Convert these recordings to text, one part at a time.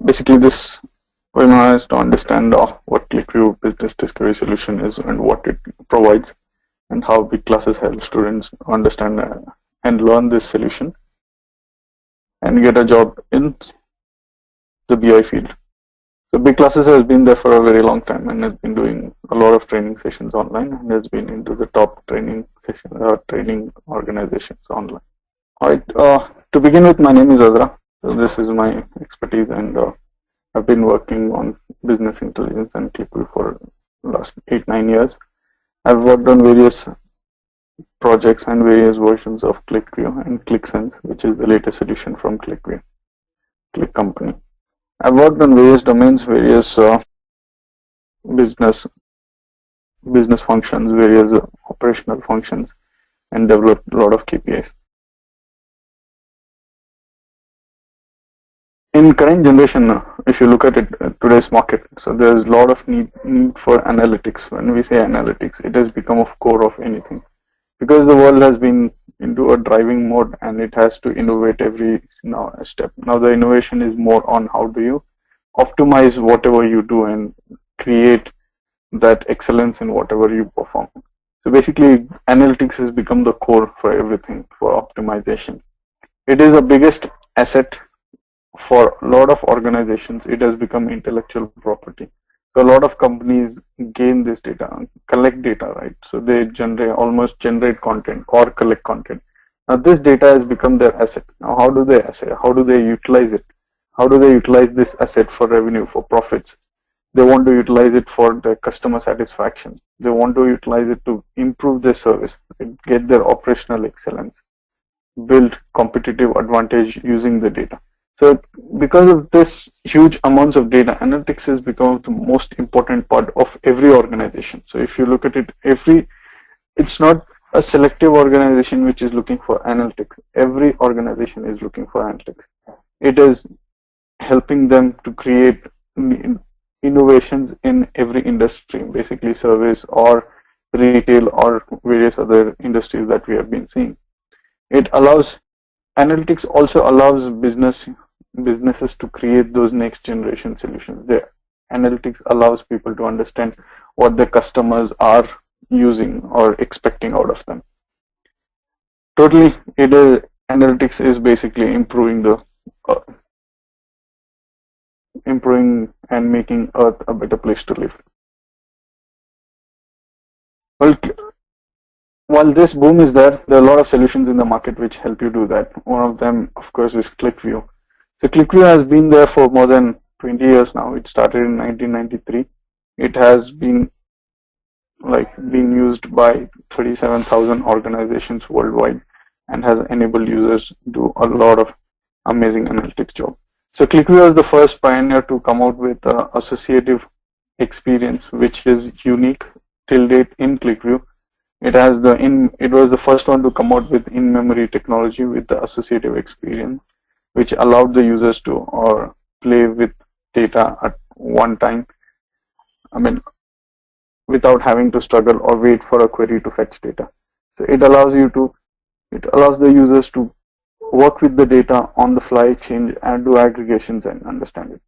Basically, this will allow us to understand what Qlikview business discovery solution is and what it provides, and how Bigclasses help students understand and learn this solution and get a job in the BI field. So Bigclasses has been there for a very long time and has been doing a lot of training sessions online and has been into the top training organizations online. Alright, to begin with, my name is Azra. So this is my expertise, and I've been working on business intelligence and Qlikview for the last 8-9 years. I've worked on various projects and various versions of Qlikview and QlikSense, which is the latest solution from Qlik company. I've worked on various domains, various business functions, various operational functions, and developed a lot of KPIs. In current generation, if you look at it, today's market, so there's a lot of need for analytics. When we say analytics, it has become a core of anything, because the world has been into a driving mode and it has to innovate every step. Now the innovation is more on how do you optimize whatever you do and create that excellence in whatever you perform. So basically, analytics has become the core for everything, for optimization. It is the biggest asset for a lot of organizations. It has become intellectual property. So a lot of companies gain this data, collect data, right? So they almost generate content or collect content. Now this data has become their asset. Now how do they utilize it? How do they utilize this asset for revenue, for profits? They want to utilize it for their customer satisfaction. They want to utilize it to improve their service, get their operational excellence, build competitive advantage using the data. So because of this huge amounts of data, analytics has become the most important part of every organization. So if you look at it, it's not a selective organization which is looking for analytics. Every organization is looking for analytics. It is helping them to create innovations in every industry, basically service or retail or various other industries that we have been seeing. Analytics also allows businesses to create those next generation solutions. The analytics allows people to understand what the customers are using or expecting out of them. Totally, analytics is basically improving and making Earth a better place to live. Well, while this boom is there are a lot of solutions in the market which help you do that. One of them, of course, is Qlikview. So Qlikview has been there for more than 20 years now. It started in 1993. It has been being used by 37,000 organizations worldwide and has enabled users to do a lot of amazing analytics job. So Qlikview is the first pioneer to come out with associative experience, which is unique till date in Qlikview. It was the first one to come out with in-memory technology with the associative experience, which allowed the users to play with data at one time. Without having to struggle or wait for a query to fetch data. So it allows the users to work with the data on the fly, change and do aggregations and understand it.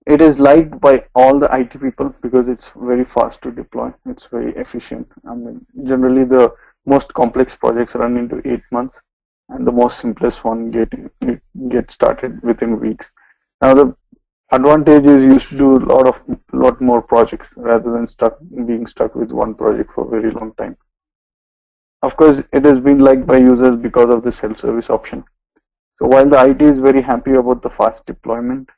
It is liked by all the IT people because it's very fast to deploy. It's very efficient. Generally the most complex projects run into 8 months, and the most simplest one get started within weeks. Now the advantage is you should do a lot more projects rather than being stuck with one project for a very long time. Of course, it has been liked by users because of the self-service option. So while the IT is very happy about the fast deployment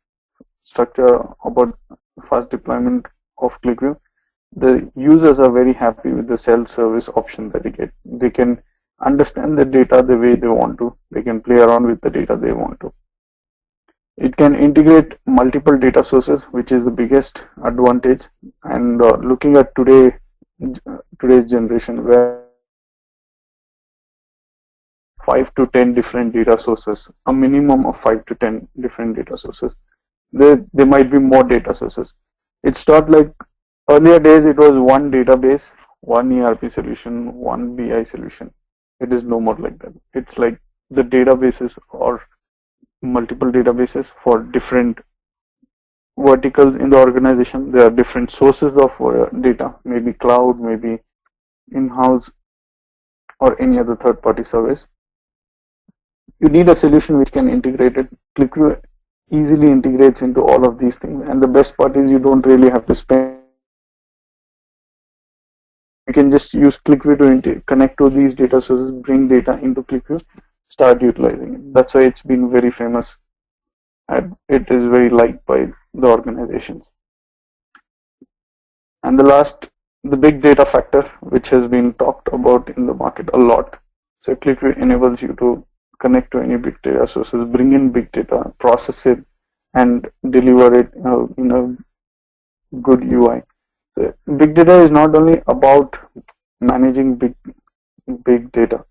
of Qlikview, the users are very happy with the self-service option that they get. They can understand the data the way they want to. They can play around with the data they want to. It can integrate multiple data sources, which is the biggest advantage. And looking at today's generation, where 5 to 10 different data sources, a minimum of 5 to 10 different data sources. There might be more data sources. It's not like earlier days. It was one database, one ERP solution, one BI solution. It is no more like that. It's like the databases are multiple databases for different verticals in the organization. There are different sources of data, maybe cloud, maybe in-house, or any other third-party service. You need a solution which can integrate it. Qlikview easily integrates into all of these things, and the best part is you don't really have to spend. You can just use Qlikview to connect to these data sources, bring data into Qlikview, start utilizing it. That's why it's been very famous, and it is very liked by the organizations. And the big data factor, which has been talked about in the market a lot. So Qlikview enables you to connect to any big data sources, bring in big data, process it, and deliver it in a good UI. So big data is not only about managing big data.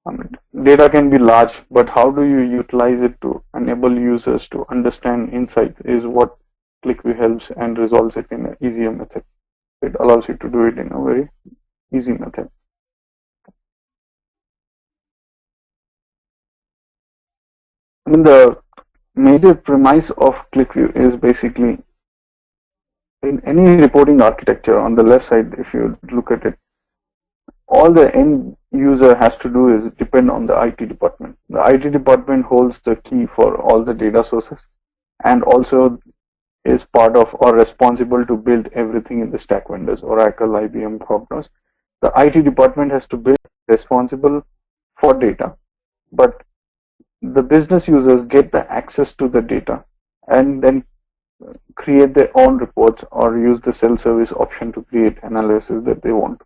I mean, data can be large, but how do you utilize it to enable users to understand insights is what Qlikview helps and resolves it in an easier method. It allows you to do it in a very easy method. I mean, the major premise of Qlikview is basically in any reporting architecture on the left side, if you look at it, all the end user has to do is depend on the IT department. The IT department holds the key for all the data sources and also is part of or responsible to build everything in the stack vendors, Oracle, IBM, Cognos. The IT department has to build responsible for data, but the business users get the access to the data and then create their own reports or use the self-service option to create analysis that they want.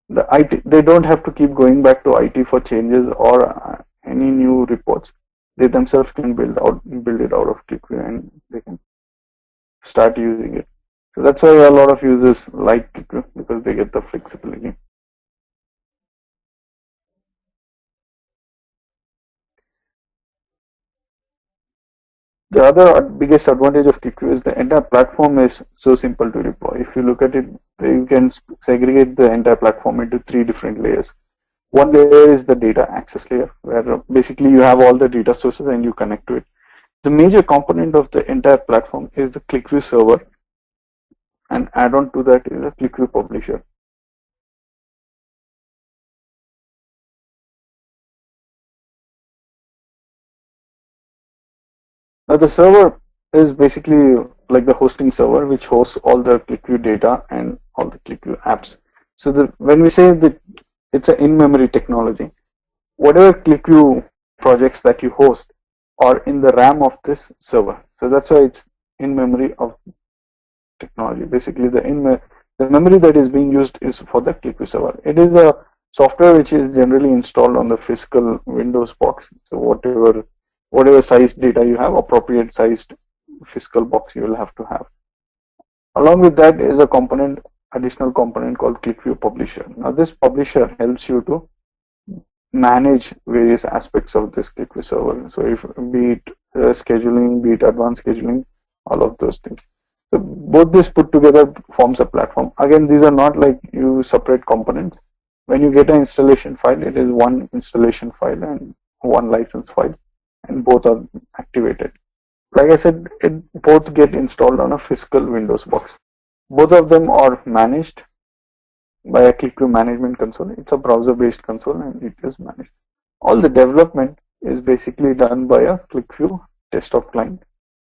The IT, they don't have to keep going back to IT for changes or any new reports. They themselves can build it out of Qlikview and they can start using it. So that's why a lot of users like Qlikview, because they get the flexibility. The other biggest advantage of Qlikview is the entire platform is so simple to deploy. If you look at it, you can segregate the entire platform into 3 different layers. One layer is the data access layer, where basically you have all the data sources and you connect to it. The major component of the entire platform is the Qlikview server, and add-on to that is a Qlikview publisher. Now the server is basically like the hosting server, which hosts all the Qlikview data and all the Qlikview apps. So when we say that it's an in-memory technology, whatever Qlikview projects that you host are in the RAM of this server. So that's why it's in-memory of technology. Basically, the memory that is being used is for the Qlikview server. It is a software which is generally installed on the physical Windows box. So whatever size data you have, appropriate sized physical box you will have to have. Along with that is a additional component called Qlikview Publisher. Now this publisher helps you to manage various aspects of this Qlikview server. So if be it scheduling, be it advanced scheduling, all of those things. So both this put together forms a platform. Again, these are not like you separate components. When you get an installation file, it is one installation file and one license file, and both are activated. Like I said, both get installed on a physical Windows box. Both of them are managed by a Qlikview management console. It's a browser-based console and it is managed. All the development is basically done by a Qlikview desktop client,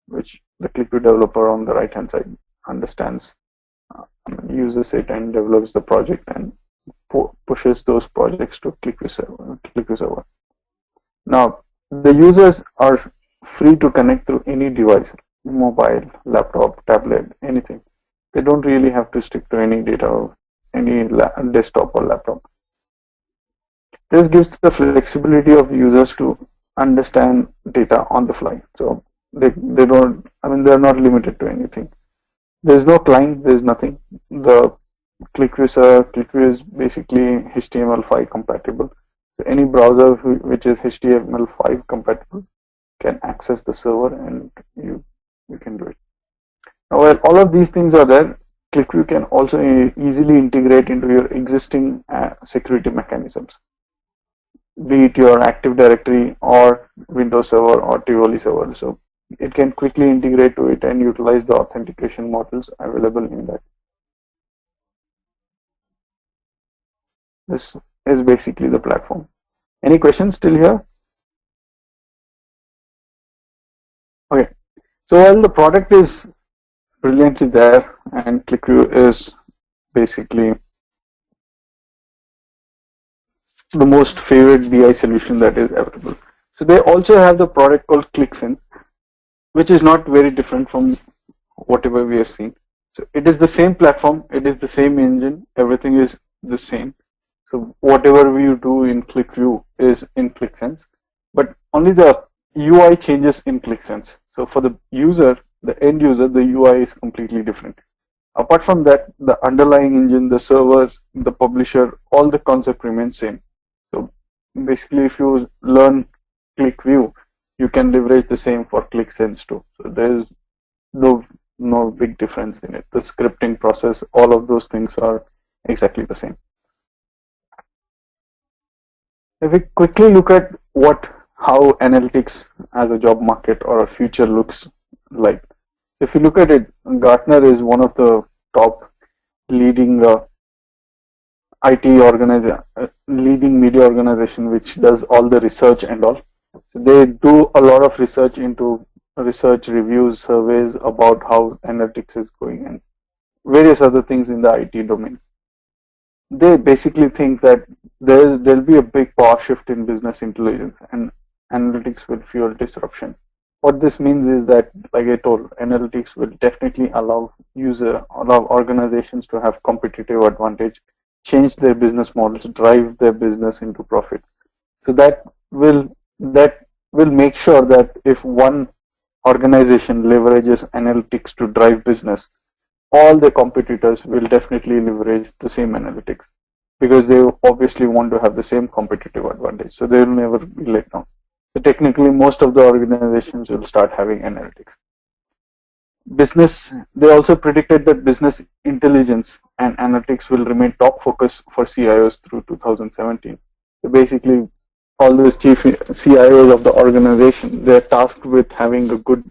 which the Qlikview developer on the right-hand side understands, uses it and develops the project and pushes those projects to Qlikview server. Now, the users are free to connect through any device, mobile, laptop, tablet, anything. They don't really have to stick to any data or any desktop or laptop. This gives the flexibility of users to understand data on the fly. So they're not limited to anything. There's no client, there's nothing. The Qlikview is basically HTML5 compatible. So any browser which is HTML5 compatible can access the server and you can do it. Now, while all of these things are there, Qlikview can also easily integrate into your existing security mechanisms. be it your Active Directory or Windows Server or Tivoli Server. So it can quickly integrate to it and utilize the authentication models available in that. This is basically the platform. Any questions still here? Okay. So while the product is brilliantly there and Qlikview is basically the most favorite BI solution that is available. So they also have the product called Qlik, which is not very different from whatever we have seen. So it is the same platform, it is the same engine, everything is the same. So whatever we do in Qlikview is in QlikSense, but only the UI changes in QlikSense. So for the user, the end user, the UI is completely different. Apart from that, the underlying engine, the servers, the publisher, all the concept remains same. So basically, if you learn Qlikview, you can leverage the same for QlikSense too. So there is no big difference in it. The scripting process, all of those things are exactly the same. If we quickly look at how analytics as a job market or a future looks like, if you look at it, Gartner is one of the top leading leading media organization which does all the research and all. So they do a lot of research into research reviews, surveys about how analytics is going and various other things in the IT domain. They basically think that there'll be a big power shift in business intelligence and analytics will fuel disruption. What this means is that, like I told, analytics will definitely allow organizations to have competitive advantage, change their business models, drive their business into profits. So that will make sure that if one organization leverages analytics to drive business, all the competitors will definitely leverage the same analytics because they obviously want to have the same competitive advantage. So they will never be let down. So technically, most of the organizations will start having analytics. They also predicted that business intelligence and analytics will remain top focus for CIOs through 2017. So basically, all the chief CIOs of the organization, they're tasked with having a good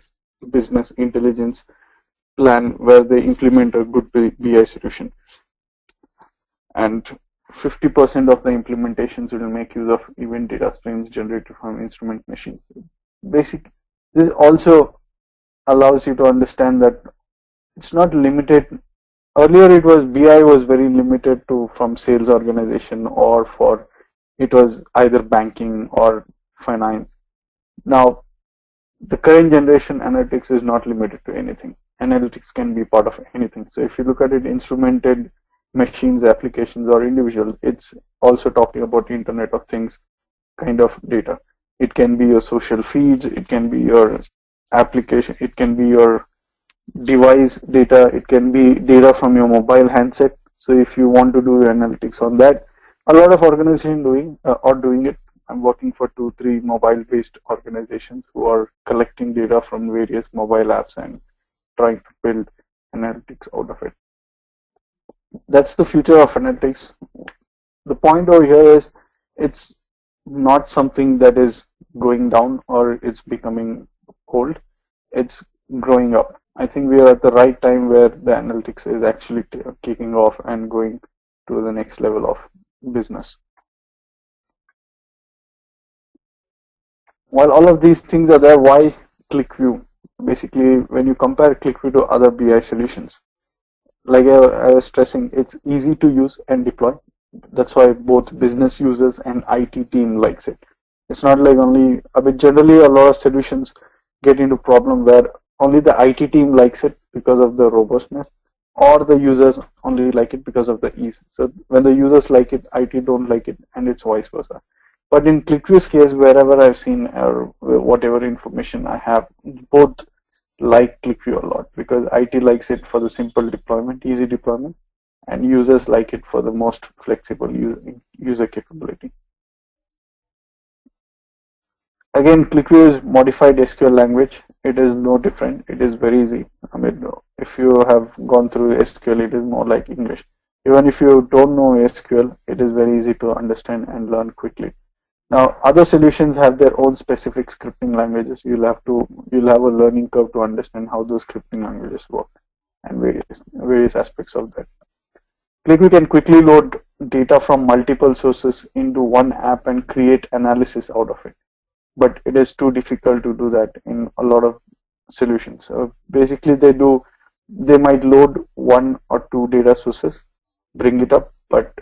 business intelligence plan where they implement a good BI solution. And 50% of the implementations will make use of event data streams generated from instrument machines. This also allows you to understand that it's not limited. Earlier, it was BI was very limited to from sales organization or for it was either banking or finance. Now, the current generation analytics is not limited to anything. Analytics can be part of anything. So if you look at it, instrumented machines, applications, or individuals, it's also talking about Internet of Things kind of data. It can be your social feeds, it can be your application, it can be your device data, it can be data from your mobile handset. So if you want to do analytics on that, a lot of organizations are doing it. I'm working for 2-3 mobile-based organizations who are collecting data from various mobile apps and trying to build analytics out of it. That's the future of analytics. The point over here is it's not something that is going down or it's becoming old. It's growing up. I think we are at the right time where the analytics is actually kicking off and going to the next level of business. While all of these things are there, why Qlikview? Basically, when you compare Qlikview to other BI solutions, like I was stressing, it's easy to use and deploy. That's why both business users and IT team likes it. It's not like only, I mean, generally a lot of solutions get into problem where only the IT team likes it because of the robustness, or the users only like it because of the ease. So when the users like it, IT don't like it, and it's vice versa. But in Qlikview's case, wherever I've seen or whatever information I have, both like Qlikview a lot because IT likes it for the simple deployment, easy deployment, and users like it for the most flexible user capability. Again, Qlikview is modified SQL language. It is no different. It is very easy. I mean, if you have gone through SQL, it is more like English. Even if you don't know SQL, it is very easy to understand and learn quickly. Now, other solutions have their own specific scripting languages. You'll have a learning curve to understand how those scripting languages work and various aspects of that. Qlikview can quickly load data from multiple sources into one app and create analysis out of it. But it is too difficult to do that in a lot of solutions. So basically, they might load one or two data sources, bring it up, but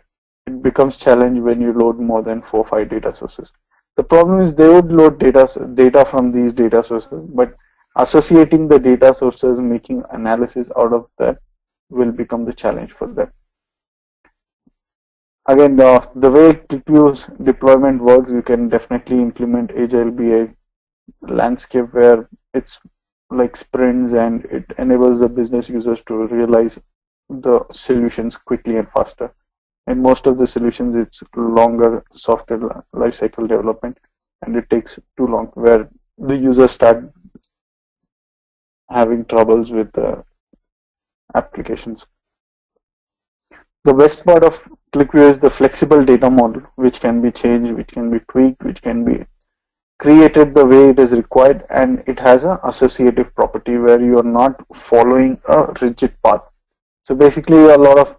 it becomes challenge when you load more than 4 or 5 data sources. The problem is they would load data from these data sources, but associating the data sources, making analysis out of that will become the challenge for them. Again, the way Qlikview's deployment works, you can definitely implement Agile BI landscape where it's like sprints and it enables the business users to realize the solutions quickly and faster. In most of the solutions, it's longer software lifecycle development and it takes too long where the users start having troubles with the applications. The best part of Qlikview is the flexible data model, which can be changed, which can be tweaked, which can be created the way it is required, and it has an associative property where you are not following a rigid path. So basically, a lot of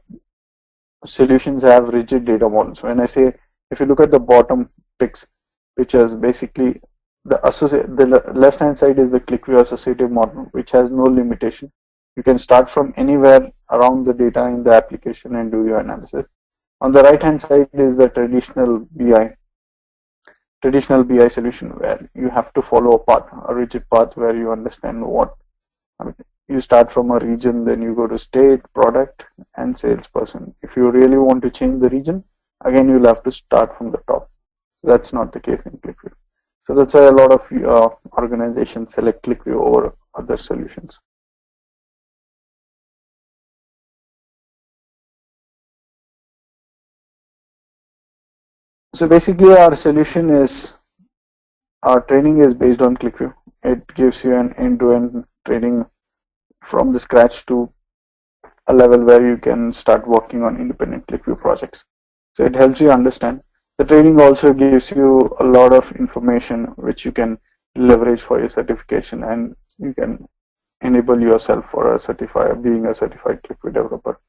solutions have rigid data models. When I say, if you look at the bottom pictures, basically the left hand side is the Qlikview associative model, which has no limitation. You can start from anywhere around the data in the application and do your analysis. On the right hand side is the traditional BI solution where you have to follow a path, a rigid path where you understand what, I mean, you start from a region, then you go to state, product, and salesperson. If you really want to change the region, again, you'll have to start from the top. So that's not the case in Qlikview. So that's why a lot of organizations select Qlikview over other solutions. So basically, our training is based on Qlikview. It gives you an end-to-end training from the scratch to a level where you can start working on independent Qlikview projects. So it helps you understand. The training also gives you a lot of information which you can leverage for your certification, and you can enable yourself for being a certified Qlikview developer.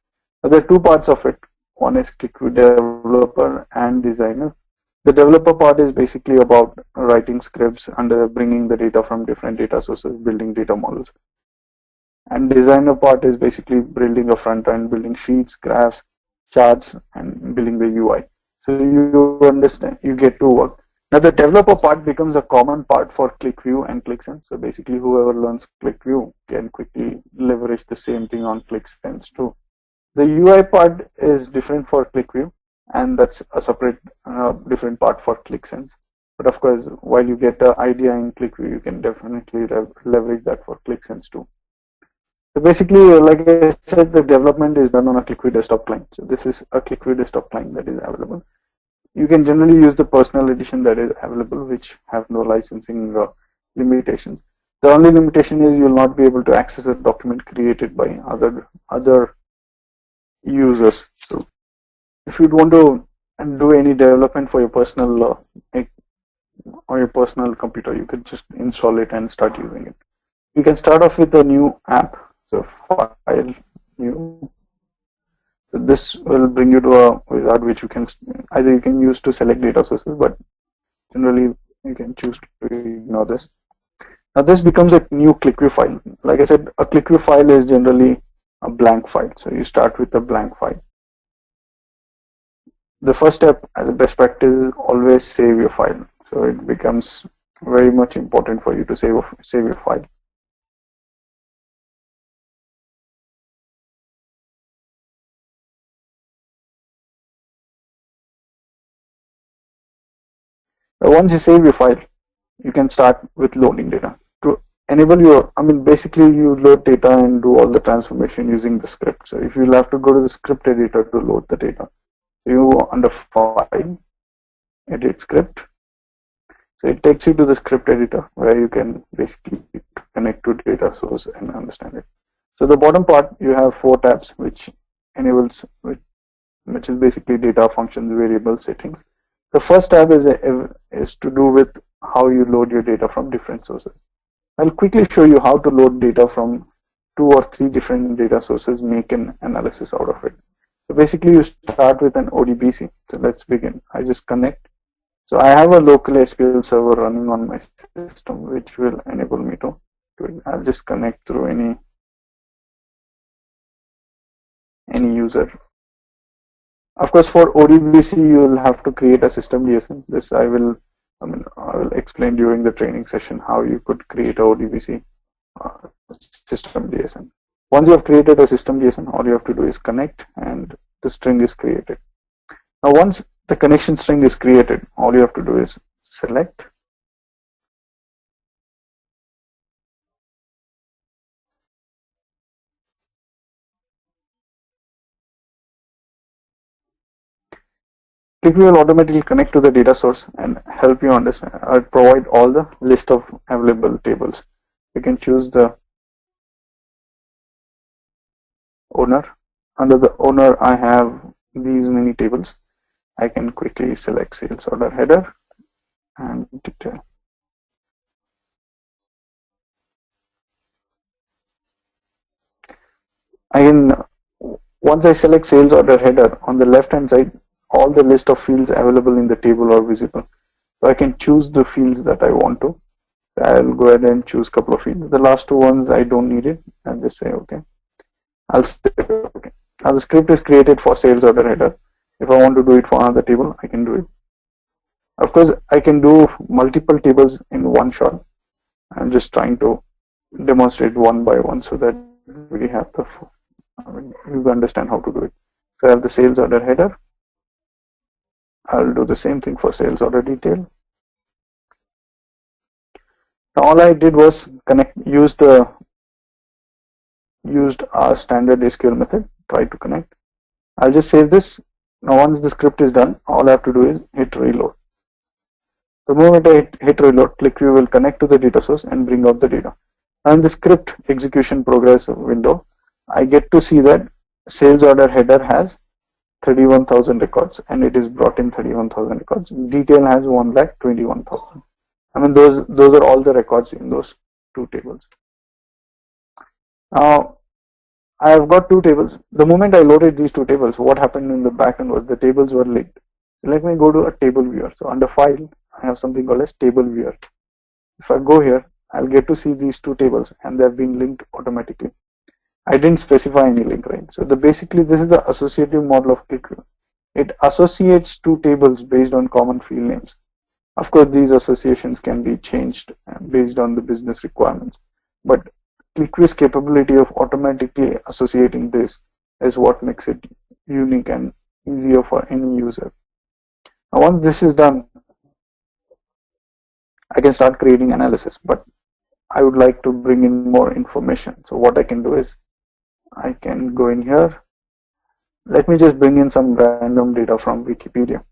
Now, there are two parts of it. One is Qlikview developer and designer. The developer part is basically about writing scripts and bringing the data from different data sources, building data models. And designer part is basically building a front end, building sheets, graphs, charts, and building the UI. So you understand, you get to work. Now the developer part becomes a common part for Qlikview and QlikSense. So basically whoever learns Qlikview can quickly leverage the same thing on QlikSense too. The UI part is different for Qlikview, and that's a separate different part for QlikSense. But of course, while you get the idea in Qlikview, you can definitely leverage that for QlikSense too. So basically, like I said, the development is done on a Qlikview desktop client. So this is a Qlikview desktop client that is available. You can generally use the personal edition that is available, which have no licensing limitations. The only limitation is you will not be able to access a document created by other users. So if you want to do any development for your personal or your personal computer, you can just install it and start using it. You can start off with a new app. So file new. So this will bring you to a wizard which you can use to select data sources, but generally you can choose to ignore this. Now this becomes a new Qlikview file. Like I said, a Qlikview file is generally a blank file. So you start with a blank file. The first step as a best practice is always save your file. So it becomes very much important for you to save your file. Once you save your file, you can start with loading data. To enable basically you load data and do all the transformation using the script. So if you'll have to go to the script editor to load the data, you under file, edit script. So it takes you to the script editor where you can basically connect to data source and understand it. So the bottom part, you have 4 tabs which is basically data, functions, variables, settings. The first tab is to do with how you load your data from different sources. I'll quickly show you how to load data from 2 or 3 different data sources, make an analysis out of it. So basically you start with an ODBC. So let's begin. I just connect. So I have a local SQL server running on my system, which will enable me to do it. I'll just connect through any user. Of course, for ODBC, you will have to create a system DSN. This I will explain during the training session how you could create a ODBC system DSN. Once you have created a system DSN, all you have to do is connect, and the string is created. Now, once the connection string is created, all you have to do is select. Qlikview will automatically connect to the data source and help you understand or provide all the list of available tables. You can choose the owner. Under the owner, I have these many tables. I can quickly select sales order header and detail. Again, once I select sales order header, on the left hand side, all the list of fields available in the table are visible. So I can choose the fields that I want to. So I'll go ahead and choose a couple of fields. The last 2 ones I don't need it. I'll just say okay. I'll say okay. Now the script is created for sales order header. If I want to do it for another table, I can do it. Of course, I can do multiple tables in one shot. I'm just trying to demonstrate one by one so that we have you understand how to do it. So I have the sales order header. I'll do the same thing for sales order detail. Now all I did was used our standard SQL method, try to connect. I'll just save this. Now once the script is done, all I have to do is hit reload. The moment I hit reload, Qlikview will connect to the data source and bring out the data. Now in the script execution progress window, I get to see that sales order header has 31,000 records and it is brought in 31,000 records. Detail has 1,21,000. I mean those are all the records in those 2 tables. Now I have got 2 tables. The moment I loaded these 2 tables, what happened in the backend was the tables were linked. So let me go to a table viewer. So under file, I have something called as table viewer. If I go here, I'll get to see these 2 tables and they've been linked automatically. I didn't specify any link, right? So basically this is the associative model of Qlikview. It associates 2 tables based on common field names. Of course, these associations can be changed based on the business requirements, but Qlikview's capability of automatically associating this is what makes it unique and easier for any user. Now, once this is done, I can start creating analysis, but I would like to bring in more information. So what I can do is I can go in here. Let me just bring in some random data from Wikipedia.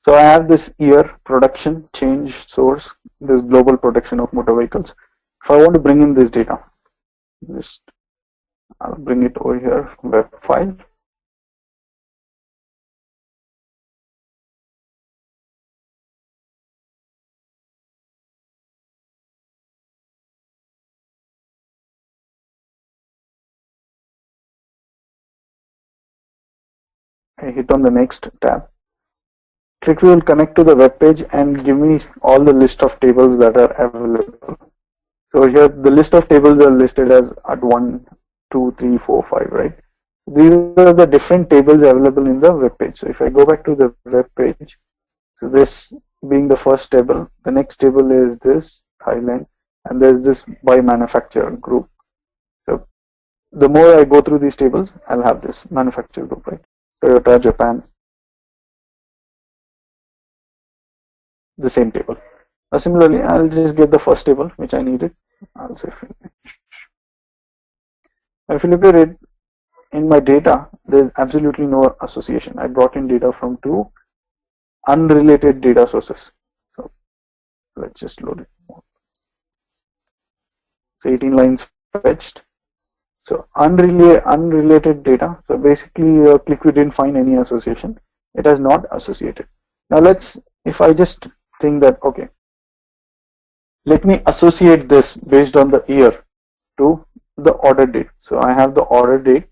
So I have this year, production, change, source, this global production of motor vehicles. If I want to bring in this data, just I'll bring it over here, web file. I hit on the next tab. Qlikview will connect to the web page and give me all the list of tables that are available. So here the list of tables are listed as at 1, 2, 3, 4, 5, right? These are the different tables available in the web page. So if I go back to the web page, so this being the first table, the next table is this Thailand, and there's this by manufacturer group. So the more I go through these tables, I'll have this manufacturer group, right? Toyota, Japan, the same table. Now similarly, I'll just get the first table which I needed. I'll say finish. If you look at it in my data, there's absolutely no association. I brought in data from two unrelated data sources. So let's just load it. So 18 lines fetched. So unrelated data. So basically, Qlikview didn't find any association. It has not associated. Now if I just think that, okay, let me associate this based on the year to the order date. So I have the order date.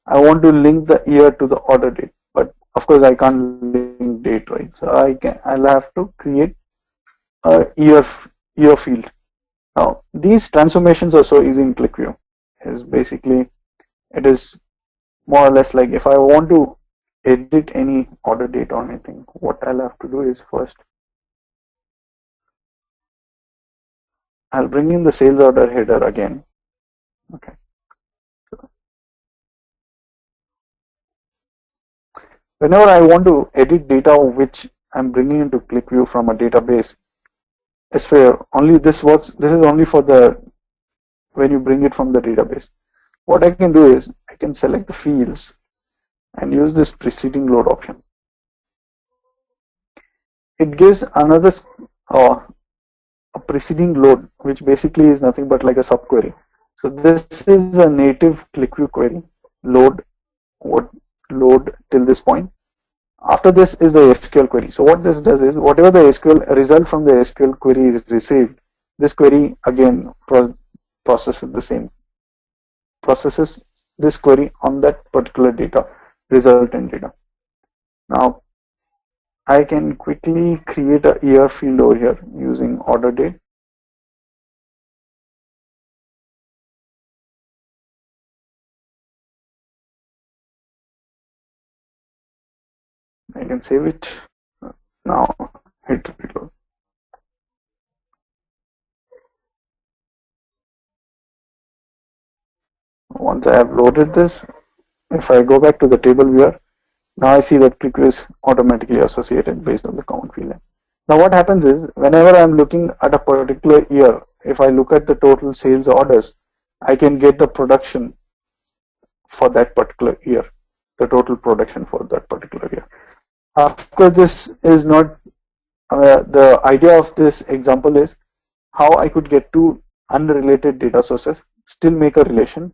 I want to link the year to the order date, but of course I can't link date, right? So I'll have to create a year field. Now these transformations are so easy in Qlikview. Is basically it is more or less like if I want to edit any order date or anything, what I'll have to do is first I'll bring in the sales order header again. Okay. Whenever I want to edit data which I'm bringing into Qlikview from a database, is fair. Only this works. This is only for the when you bring it from the database. What I can do is I can select the fields and use this preceding load option. It gives another a preceding load, which basically is nothing but like a subquery. So this is a native Qlikview query. Load what load till this point. After this is the SQL query. So what this does is whatever the SQL result from the SQL query is received, this query again processes the same processes this query on that particular data resultant data. Now I can quickly create a year field over here using order date. I can save it. Now hit reload. Once I have loaded this, if I go back to the table viewer, now I see that Qlikview is automatically associated based on the common field name. Now what happens is whenever I'm looking at a particular year, if I look at the total sales orders, I can get the production for that particular year, the total production for that particular year. Of course, this is not the idea of this example is how I could get two unrelated data sources, still make a relation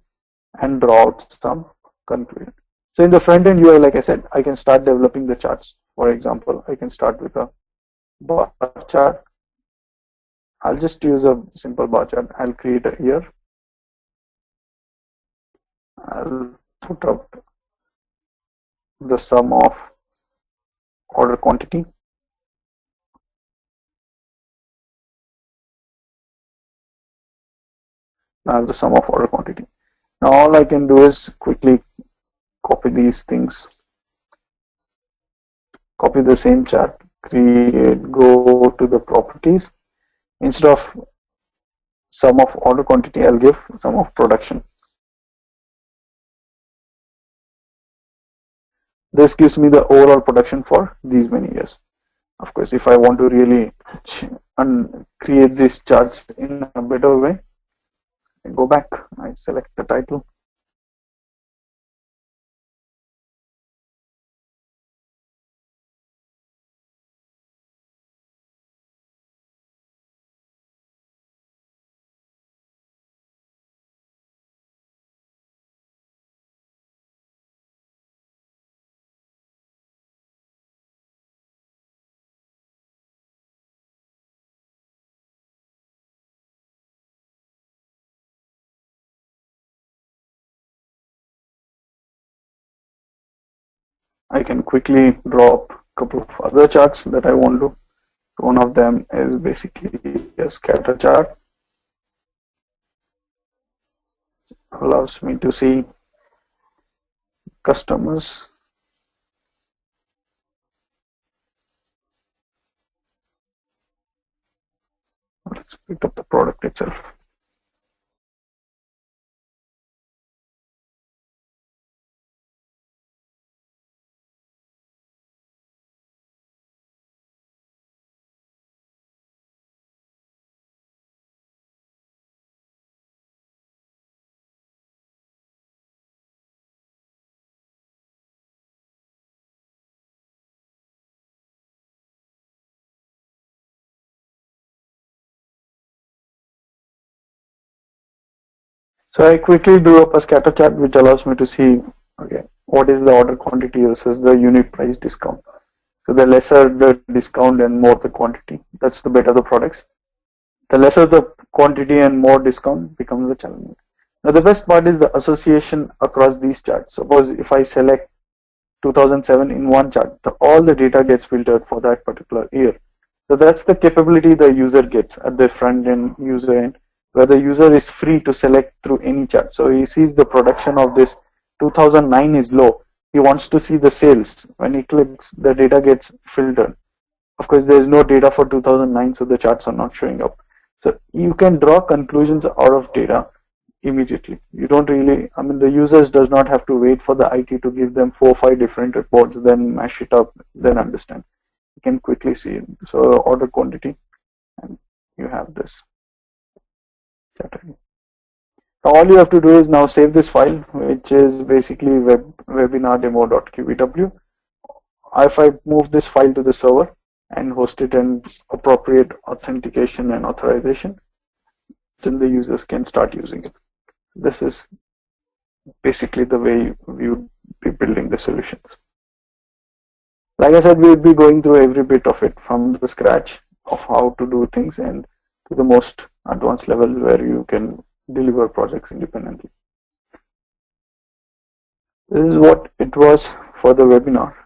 and draw out some conclusion. So in the front end UI, like I said, I can start developing the charts. For example, I can start with a bar chart. I'll just use a simple bar chart. I'll create a year. I'll put up the sum of order quantity. Now the sum of order quantity. Now all I can do is quickly copy these things, copy the same chart, create, go to the properties. Instead of sum of order quantity, I'll give sum of production. This gives me the overall production for these many years. Of course, if I want to really create these charts in a better way, I go back, I select the title. I can quickly draw up a couple of other charts that I want to. One of them is basically a scatter chart. Allows me to see customers. Let's pick up the product itself. So I quickly drew up a scatter chart which allows me to see, okay, what is the order quantity versus the unit price discount. So the lesser the discount and more the quantity, that's the better the products. The lesser the quantity and more discount becomes the challenge. Now the best part is the association across these charts. Suppose if I select 2007 in one chart, all the data gets filtered for that particular year. So that's the capability the user gets at the front end user end, where the user is free to select through any chart. So he sees the production of this 2009 is low. He wants to see the sales. When he clicks, the data gets filtered. Of course, there is no data for 2009, so the charts are not showing up. So you can draw conclusions out of data immediately. You don't really, I mean, the users does not have to wait for the IT to give them 4 or 5 different reports, then mash it up, then understand. You can quickly see it. So order quantity, and you have this category. All you have to do is now save this file, which is basically webinardemo.qvw. If I move this file to the server and host it in appropriate authentication and authorization, then the users can start using it. This is basically the way we would be building the solutions. Like I said, we would be going through every bit of it from the scratch of how to do things and to the most advanced level where you can deliver projects independently. This is what it was for the webinar.